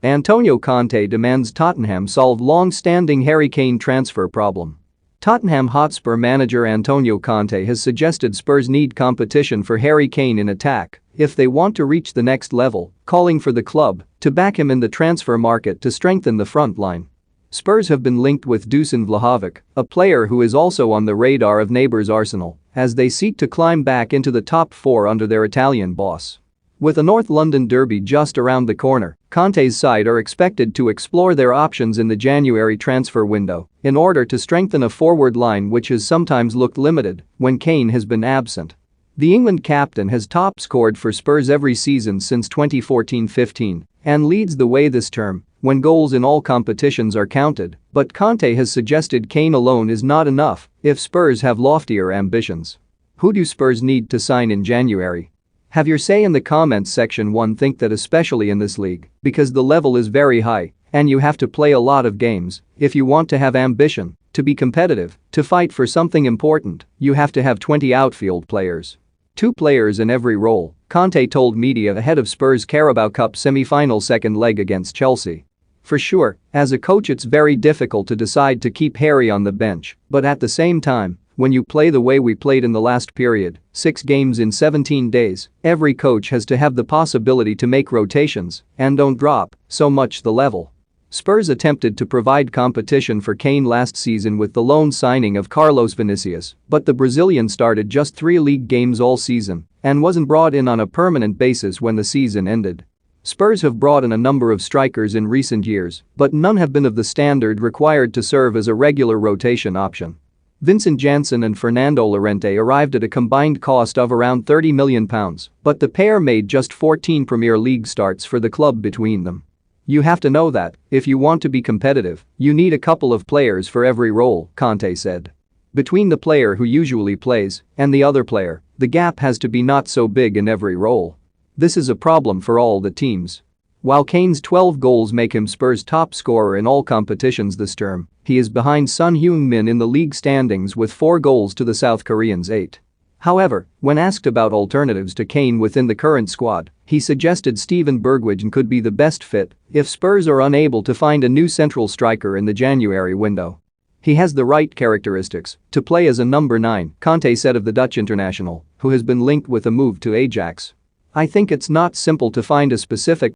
Antonio Conte demands Tottenham solve long-standing Harry Kane transfer problem. Tottenham Hotspur manager Antonio Conte has suggested Spurs need competition for Harry Kane in attack if they want to reach the next level, calling for the club to back him in the transfer market to strengthen the front line. Spurs have been linked with Dusan Vlahovic, a player who is also on the radar of neighbours Arsenal, as they seek to climb back into the top four under their Italian boss. With a North London derby just around the corner, Conte's side are expected to explore their options in the January transfer window in order to strengthen a forward line which has sometimes looked limited when Kane has been absent. The England captain has top scored for Spurs every season since 2014-15 and leads the way this term when goals in all competitions are counted, but Conte has suggested Kane alone is not enough if Spurs have loftier ambitions. Who do Spurs need to sign in January? Have your say in the comments section. One think that especially in this league, because the level is very high and you have to play a lot of games, if you want to have ambition, to be competitive, to fight for something important, you have to have 20 outfield players. 2 players in every role, Conte told media ahead of Spurs' Carabao Cup semi-final second leg against Chelsea. For sure, as a coach it's very difficult to decide to keep Harry on the bench, but at the same time, when you play the way we played in the last period, 6 games in 17 days, every coach has to have the possibility to make rotations and don't drop so much the level. Spurs attempted to provide competition for Kane last season with the loan signing of Carlos Vinicius, but the Brazilian started just 3 league games all season and wasn't brought in on a permanent basis when the season ended. Spurs have brought in a number of strikers in recent years, but none have been of the standard required to serve as a regular rotation option. Vincent Janssen and Fernando Llorente arrived at a combined cost of around £30 million, but the pair made just 14 Premier League starts for the club between them. You have to know that, if you want to be competitive, you need a couple of players for every role, Conte said. Between the player who usually plays and the other player, the gap has to be not so big in every role. This is a problem for all the teams. While Kane's 12 goals make him Spurs' top scorer in all competitions this term, he is behind Son Heung-min in the league standings with 4 goals to the South Korean's 8. However, when asked about alternatives to Kane within the current squad, he suggested Steven Bergwijn could be the best fit if Spurs are unable to find a new central striker in the January window. He has the right characteristics to play as a number 9, Conte said of the Dutch international, who has been linked with a move to Ajax. I think it's not simple to find a specific